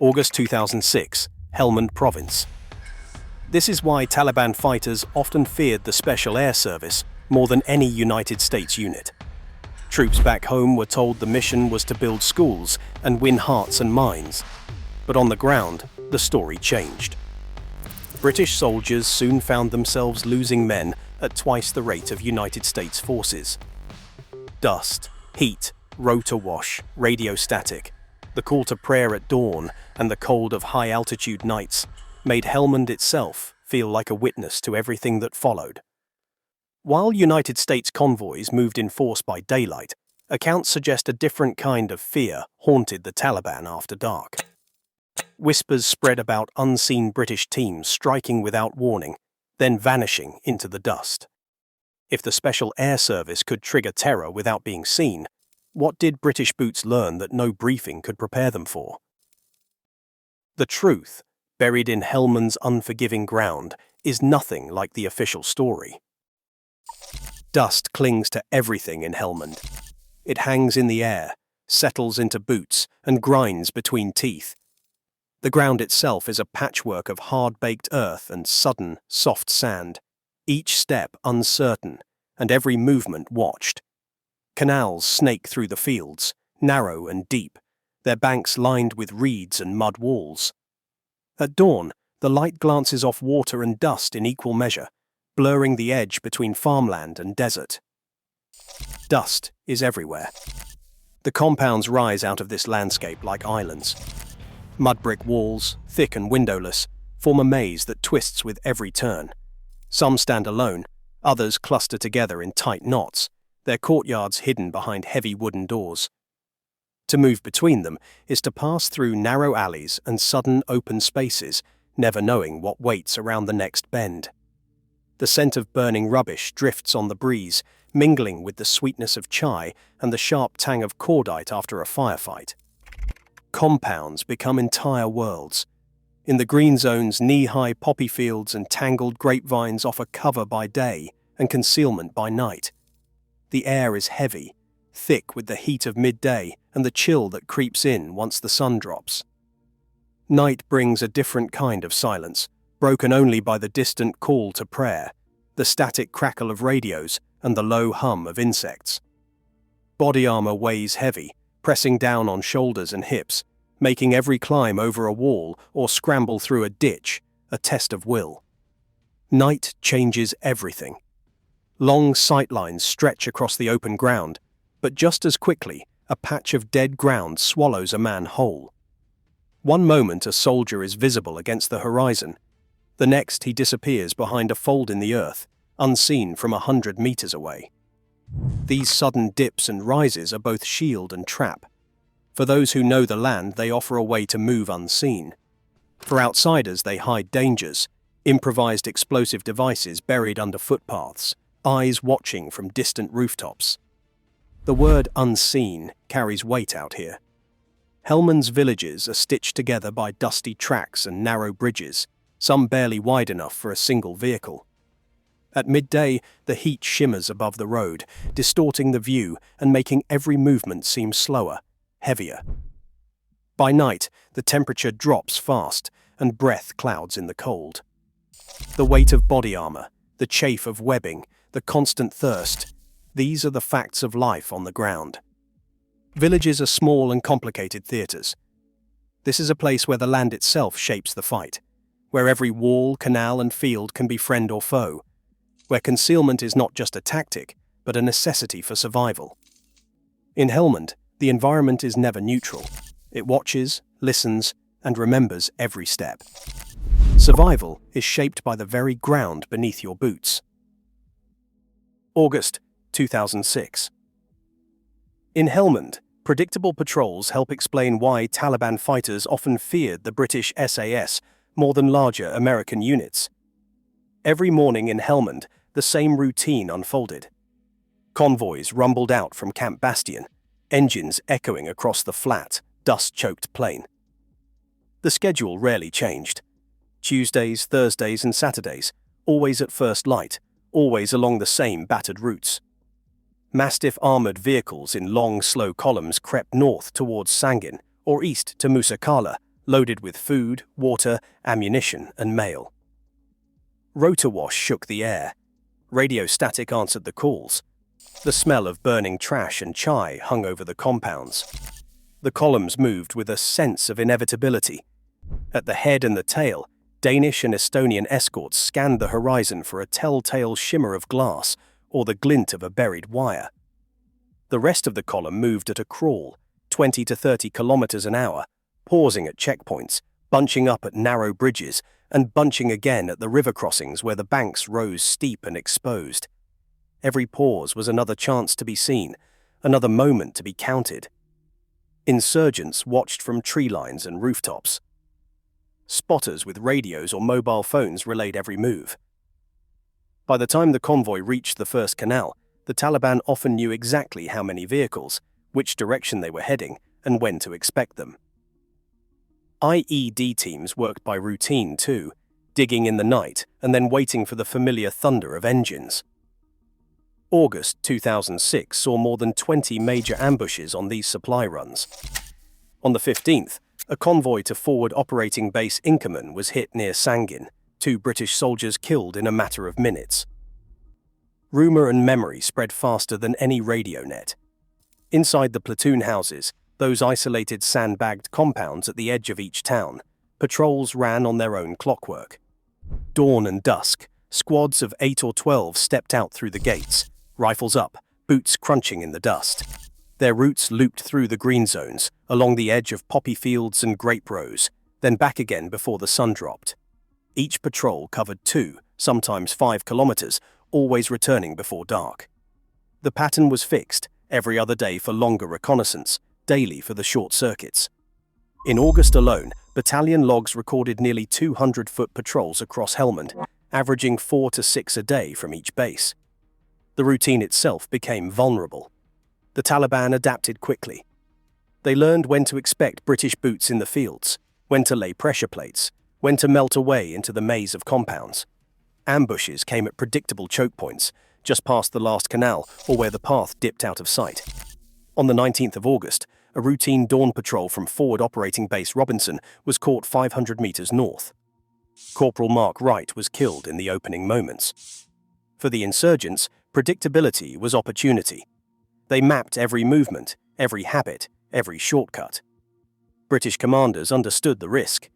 August 2006, Helmand Province. This is why Taliban fighters often feared the Special Air Service more than any United States unit. Troops back home were told the mission was to build schools and win hearts and minds. But on the ground, the story changed. British soldiers soon found themselves losing men at twice the rate of United States forces. Dust, heat, rotor wash, radio static, the call to prayer at dawn, and the cold of high-altitude nights made Helmand itself feel like a witness to everything that followed. While United States convoys moved in force by daylight, accounts suggest a different kind of fear haunted the Taliban after dark. Whispers spread about unseen British teams striking without warning, then vanishing into the dust. If the Special Air Service could trigger terror without being seen, what did British boots learn that no briefing could prepare them for? The truth, buried in Helmand's unforgiving ground, is nothing like the official story. Dust clings to everything in Helmand. It hangs in the air, settles into boots, and grinds between teeth. The ground itself is a patchwork of hard-baked earth and sudden, soft sand, each step uncertain, and every movement watched. Canals snake through the fields, narrow and deep, their banks lined with reeds and mud walls. At dawn, the light glances off water and dust in equal measure, blurring the edge between farmland and desert. Dust is everywhere. The compounds rise out of this landscape like islands. Mud brick walls, thick and windowless, form a maze that twists with every turn. Some stand alone, others cluster together in tight knots, their courtyards hidden behind heavy wooden doors. To move between them is to pass through narrow alleys and sudden open spaces, never knowing what waits around the next bend. The scent of burning rubbish drifts on the breeze, mingling with the sweetness of chai and the sharp tang of cordite after a firefight. Compounds become entire worlds. In the green zones, knee-high poppy fields and tangled grapevines offer cover by day and concealment by night. The air is heavy, thick with the heat of midday and the chill that creeps in once the sun drops. Night brings a different kind of silence, broken only by the distant call to prayer, the static crackle of radios, and the low hum of insects. Body armor weighs heavy, pressing down on shoulders and hips, making every climb over a wall or scramble through a ditch a test of will. Night changes everything. Long sightlines stretch across the open ground, but just as quickly, a patch of dead ground swallows a man whole. One moment a soldier is visible against the horizon. The next he disappears behind a fold in the earth, unseen from 100 meters away. These sudden dips and rises are both shield and trap. For those who know the land, they offer a way to move unseen. For outsiders, they hide dangers, improvised explosive devices buried under footpaths, eyes watching from distant rooftops. The word unseen carries weight out here. Helmand's villages are stitched together by dusty tracks and narrow bridges, some barely wide enough for a single vehicle. At midday, the heat shimmers above the road, distorting the view and making every movement seem slower, heavier. By night, the temperature drops fast and breath clouds in the cold. The weight of body armor, the chafe of webbing, the constant thirst, these are the facts of life on the ground. Villages are small and complicated theaters. This is a place where the land itself shapes the fight, where every wall, canal, and field can be friend or foe, where concealment is not just a tactic, but a necessity for survival. In Helmand, the environment is never neutral. It watches, listens, and remembers every step. Survival is shaped by the very ground beneath your boots. August 2006. In Helmand, predictable patrols help explain why Taliban fighters often feared the British SAS more than larger American units. Every morning in Helmand, the same routine unfolded. Convoys rumbled out from Camp Bastion, engines echoing across the flat, dust-choked plain. The schedule rarely changed. Tuesdays, Thursdays, and Saturdays, always at first light, always along the same battered routes. Mastiff armoured vehicles in long, slow columns crept north towards Sangin or east to Musa Qala, loaded with food, water, ammunition, and mail. Rotor wash shook the air. Radio static answered the calls. The smell of burning trash and chai hung over the compounds. The columns moved with a sense of inevitability. At the head and the tail, Danish and Estonian escorts scanned the horizon for a telltale shimmer of glass or the glint of a buried wire. The rest of the column moved at a crawl, 20 to 30 kilometers an hour, pausing at checkpoints, bunching up at narrow bridges, and bunching again at the river crossings where the banks rose steep and exposed. Every pause was another chance to be seen, another moment to be counted. Insurgents watched from tree lines and rooftops. Spotters with radios or mobile phones relayed every move. By the time the convoy reached the first canal, the Taliban often knew exactly how many vehicles, which direction they were heading, and when to expect them. IED teams worked by routine too, digging in the night and then waiting for the familiar thunder of engines. August 2006 saw more than 20 major ambushes on these supply runs. On the 15th, a convoy to Forward Operating Base Inkerman was hit near Sangin, 2 British soldiers killed in a matter of minutes. Rumour and memory spread faster than any radio net. Inside the platoon houses, those isolated sandbagged compounds at the edge of each town, patrols ran on their own clockwork. Dawn and dusk, squads of 8 or 12 stepped out through the gates, rifles up, boots crunching in the dust. Their routes looped through the green zones, along the edge of poppy fields and grape rows, then back again before the sun dropped. Each patrol covered 2, sometimes 5 kilometers, always returning before dark. The pattern was fixed, every other day for longer reconnaissance, daily for the short circuits. In August alone, battalion logs recorded nearly 200-foot patrols across Helmand, averaging 4 to 6 a day from each base. The routine itself became vulnerable. The Taliban adapted quickly. They learned when to expect British boots in the fields, when to lay pressure plates, when to melt away into the maze of compounds. Ambushes came at predictable choke points, just past the last canal or where the path dipped out of sight. On the 19th of August, a routine dawn patrol from Forward Operating Base Robinson was caught 500 meters north. Corporal Mark Wright was killed in the opening moments. For the insurgents, predictability was opportunity. They mapped every movement, every habit, every shortcut. British commanders understood the risk.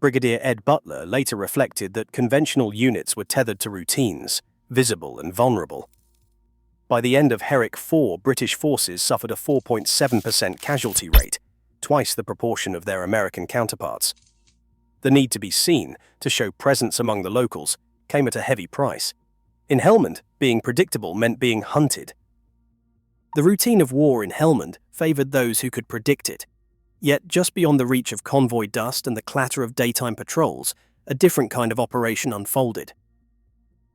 Brigadier Ed Butler later reflected that conventional units were tethered to routines, visible and vulnerable. By the end of Herrick 4, British forces suffered a 4.7% casualty rate, twice the proportion of their American counterparts. The need to be seen, to show presence among the locals, came at a heavy price. In Helmand, being predictable meant being hunted. The routine of war in Helmand favoured those who could predict it. Yet, just beyond the reach of convoy dust and the clatter of daytime patrols, a different kind of operation unfolded.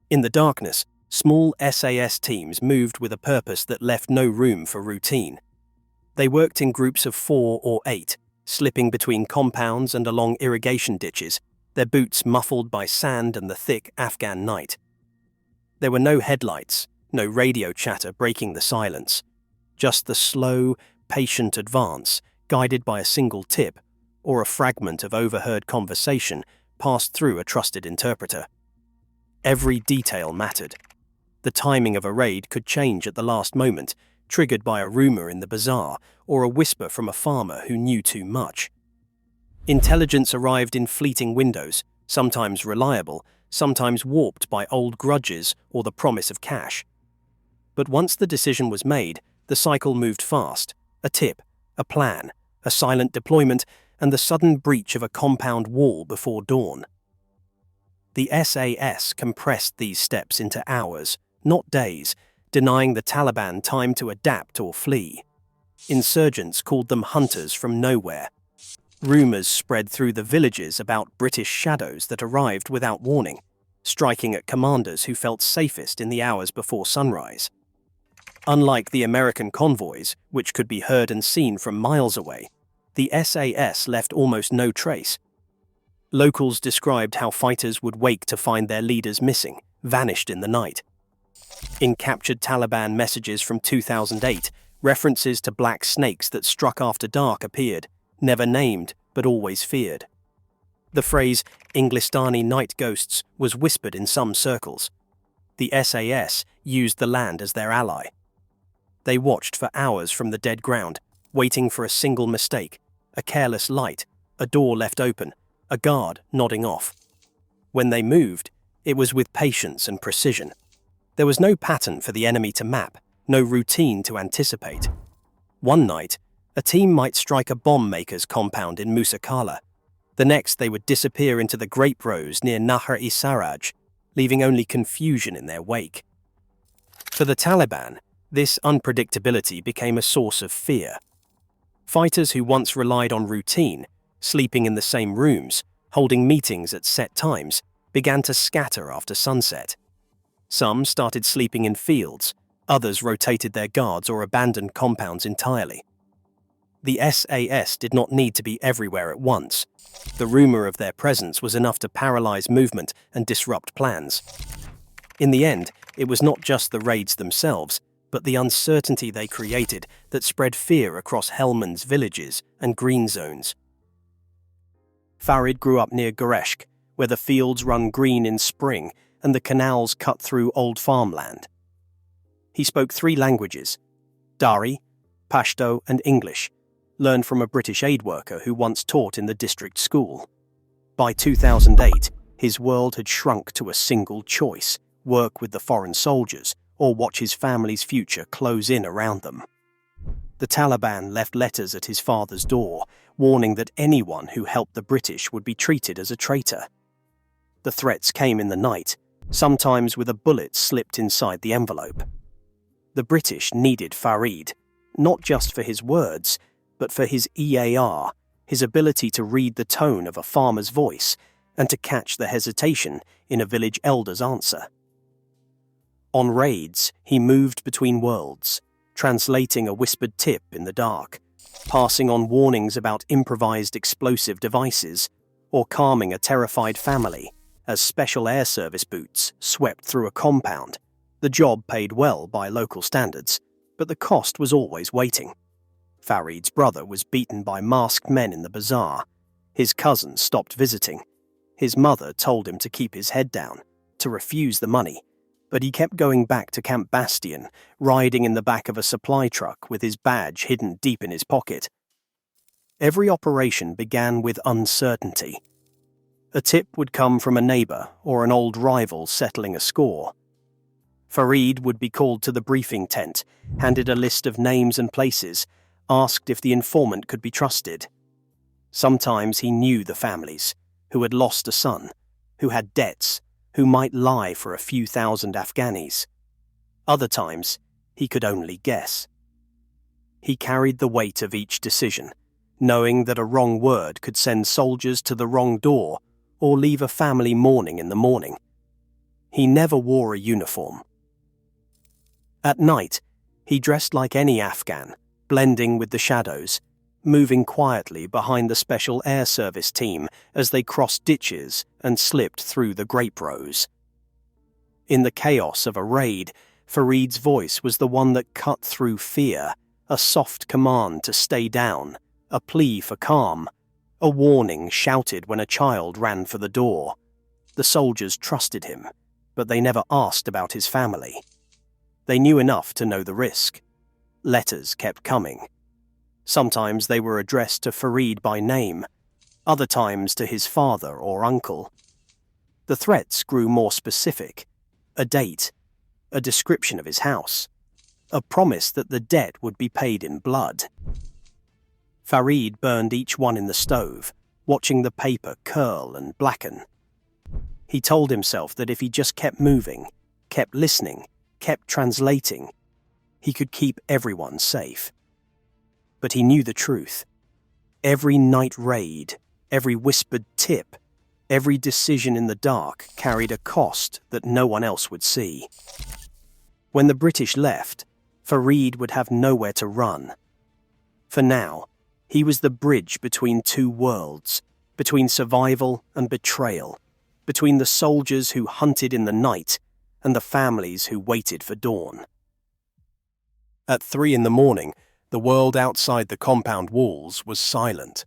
In the darkness, small SAS teams moved with a purpose that left no room for routine. They worked in groups of 4 or 8, slipping between compounds and along irrigation ditches, their boots muffled by sand and the thick Afghan night. There were no headlights, no radio chatter breaking the silence, just the slow, patient advance guided by a single tip or a fragment of overheard conversation passed through a trusted interpreter. Every detail mattered. The timing of a raid could change at the last moment, triggered by a rumor in the bazaar or a whisper from a farmer who knew too much. Intelligence arrived in fleeting windows, sometimes reliable, sometimes warped by old grudges or the promise of cash. But once the decision was made, the cycle moved fast. A tip, a plan, a silent deployment, and the sudden breach of a compound wall before dawn. The SAS compressed these steps into hours, not days, denying the Taliban time to adapt or flee. Insurgents called them hunters from nowhere. Rumours spread through the villages about British shadows that arrived without warning, striking at commanders who felt safest in the hours before sunrise. Unlike the American convoys, which could be heard and seen from miles away, the SAS left almost no trace. Locals described how fighters would wake to find their leaders missing, vanished in the night. In captured Taliban messages from 2008, references to black snakes that struck after dark appeared, never named, but always feared. The phrase Englistani night ghosts was whispered in some circles. The SAS used the land as their ally. They watched for hours from the dead ground, waiting for a single mistake, a careless light, a door left open, a guard nodding off. When they moved, it was with patience and precision. There was no pattern for the enemy to map, no routine to anticipate. One night, a team might strike a bomb maker's compound in Musakala. The next, they would disappear into the grape rows near Nahar-i-Sarraj, leaving only confusion in their wake. For the Taliban, this unpredictability became a source of fear. Fighters who once relied on routine, sleeping in the same rooms, holding meetings at set times, began to scatter after sunset. Some started sleeping in fields, others rotated their guards or abandoned compounds entirely. The SAS did not need to be everywhere at once. The rumor of their presence was enough to paralyze movement and disrupt plans. In the end, it was not just the raids themselves, but the uncertainty they created that spread fear across Helmand's villages and green zones. Farid grew up near Gereshk, where the fields run green in spring and the canals cut through old farmland. He spoke 3 languages, Dari, Pashto and English, learned from a British aid worker who once taught in the district school. By 2008, his world had shrunk to a single choice: work with the foreign soldiers or watch his family's future close in around them. The Taliban left letters at his father's door, warning that anyone who helped the British would be treated as a traitor. The threats came in the night, sometimes with a bullet slipped inside the envelope. The British needed Farid, not just for his words, but for his EAR, his ability to read the tone of a farmer's voice and to catch the hesitation in a village elder's answer. On raids, he moved between worlds, translating a whispered tip in the dark, passing on warnings about improvised explosive devices, or calming a terrified family as special air service boots swept through a compound. The job paid well by local standards, but the cost was always waiting. Farid's brother was beaten by masked men in the bazaar. His cousin stopped visiting. His mother told him to keep his head down, to refuse the money, but he kept going back to Camp Bastion, riding in the back of a supply truck with his badge hidden deep in his pocket. Every operation began with uncertainty. A tip would come from a neighbor or an old rival settling a score. Farid would be called to the briefing tent, handed a list of names and places, asked if the informant could be trusted. Sometimes he knew the families, who had lost a son, who had debts, who might lie for a few thousand Afghanis. Other times, he could only guess. He carried the weight of each decision, knowing that a wrong word could send soldiers to the wrong door or leave a family mourning in the morning. He never wore a uniform. At night, he dressed like any Afghan, blending with the shadows, moving quietly behind the Special Air Service team as they crossed ditches and slipped through the grape rows. In the chaos of a raid, Farid's voice was the one that cut through fear, a soft command to stay down, a plea for calm, a warning shouted when a child ran for the door. The soldiers trusted him, but they never asked about his family. They knew enough to know the risk. Letters kept coming. Sometimes they were addressed to Farid by name, other times to his father or uncle. The threats grew more specific: a date, a description of his house, a promise that the debt would be paid in blood. Farid burned each one in the stove, watching the paper curl and blacken. He told himself that if he just kept moving, kept listening, kept translating, he could keep everyone safe. But he knew the truth. Every night raid, every whispered tip, every decision in the dark carried a cost that no one else would see. When the British left, Farid would have nowhere to run. For now, he was the bridge between 2 worlds, between survival and betrayal, between the soldiers who hunted in the night and the families who waited for dawn. At 3 in the morning, the world outside the compound walls was silent.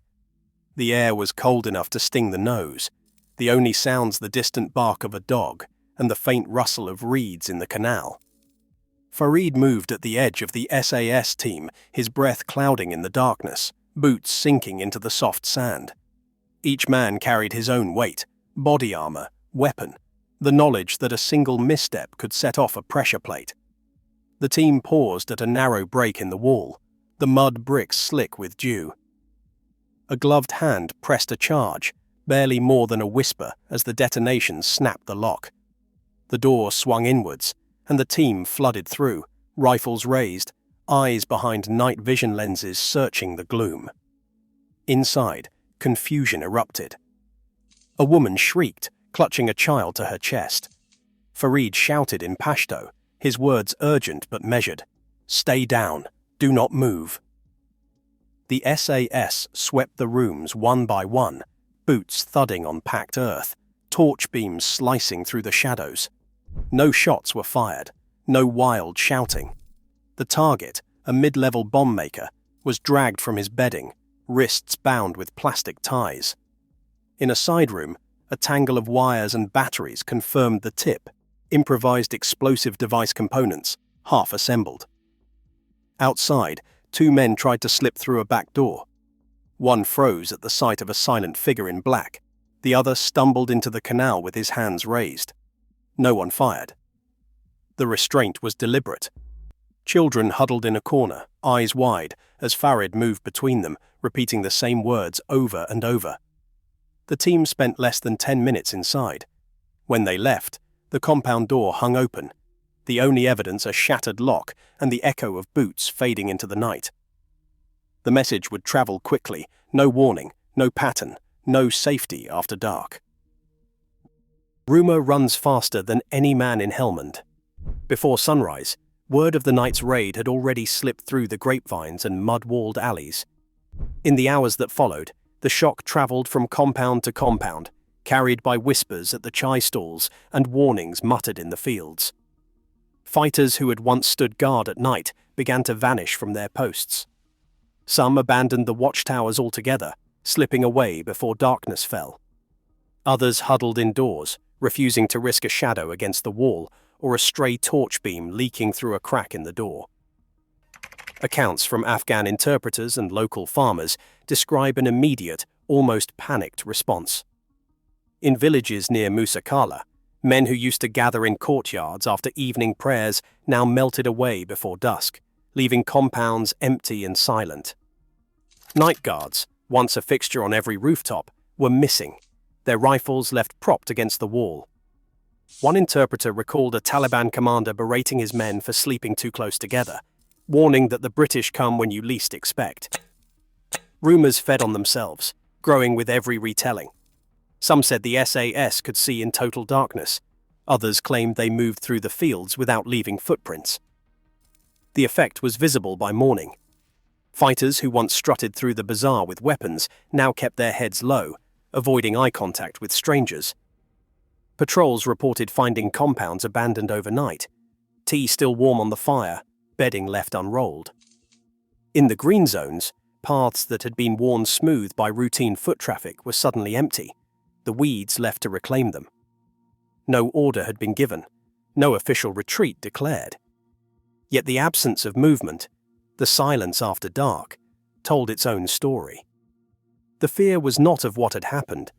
The air was cold enough to sting the nose, the only sounds the distant bark of a dog and the faint rustle of reeds in the canal. Farid moved at the edge of the SAS team, his breath clouding in the darkness, boots sinking into the soft sand. Each man carried his own weight, body armor, weapon, the knowledge that a single misstep could set off a pressure plate. The team paused at a narrow break in the wall, the mud bricks slick with dew. A gloved hand pressed a charge, barely more than a whisper as the detonation snapped the lock. The door swung inwards, and the team flooded through, rifles raised, eyes behind night vision lenses searching the gloom. Inside, confusion erupted. A woman shrieked, clutching a child to her chest. Farid shouted in Pashto, his words urgent but measured. "Stay down. Do not move." The SAS swept the rooms one by one, boots thudding on packed earth, torch beams slicing through the shadows. No shots were fired, no wild shouting. The target, a mid-level bomb maker, was dragged from his bedding, wrists bound with plastic ties. In a side room, a tangle of wires and batteries confirmed the tip, improvised explosive device components, half assembled. Outside, 2 men tried to slip through a back door. One froze at the sight of a silent figure in black. The other stumbled into the canal with his hands raised. No one fired. The restraint was deliberate. Children huddled in a corner, eyes wide, as Farid moved between them, repeating the same words over and over. The team spent less than 10 minutes inside. When they left, the compound door hung open, the only evidence a shattered lock and the echo of boots fading into the night. The message would travel quickly, no warning, no pattern, no safety after dark. Rumor runs faster than any man in Helmand. Before sunrise, word of the night's raid had already slipped through the grapevines and mud-walled alleys. In the hours that followed, the shock travelled from compound to compound, carried by whispers at the chai stalls and warnings muttered in the fields. Fighters who had once stood guard at night began to vanish from their posts. Some abandoned the watchtowers altogether, slipping away before darkness fell. Others huddled indoors, refusing to risk a shadow against the wall or a stray torch beam leaking through a crack in the door. Accounts from Afghan interpreters and local farmers describe an immediate, almost panicked response. In villages near Musa Kala, men who used to gather in courtyards after evening prayers now melted away before dusk, leaving compounds empty and silent. Night guards, once a fixture on every rooftop, were missing, their rifles left propped against the wall. One interpreter recalled a Taliban commander berating his men for sleeping too close together, warning that the British come when you least expect. Rumours fed on themselves, growing with every retelling. Some said the SAS could see in total darkness. Others claimed they moved through the fields without leaving footprints. The effect was visible by morning. Fighters who once strutted through the bazaar with weapons now kept their heads low, avoiding eye contact with strangers. Patrols reported finding compounds abandoned overnight, tea still warm on the fire, bedding left unrolled. In the green zones, paths that had been worn smooth by routine foot traffic were suddenly empty, the weeds left to reclaim them. No order had been given, no official retreat declared. Yet the absence of movement, the silence after dark, told its own story. The fear was not of what had happened,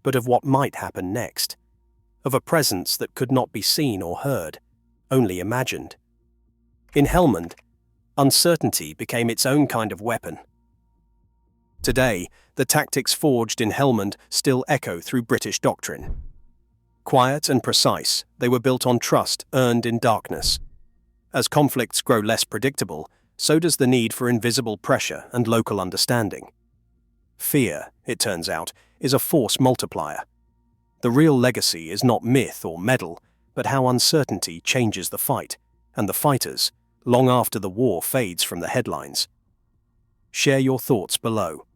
but of what might happen next, of a presence that could not be seen or heard, only imagined. In Helmand, uncertainty became its own kind of weapon. Today, the tactics forged in Helmand still echo through British doctrine. Quiet and precise, they were built on trust earned in darkness. As conflicts grow less predictable, so does the need for invisible pressure and local understanding. Fear, it turns out, is a force multiplier. The real legacy is not myth or medal, but how uncertainty changes the fight, and the fighters, long after the war fades from the headlines. Share your thoughts below.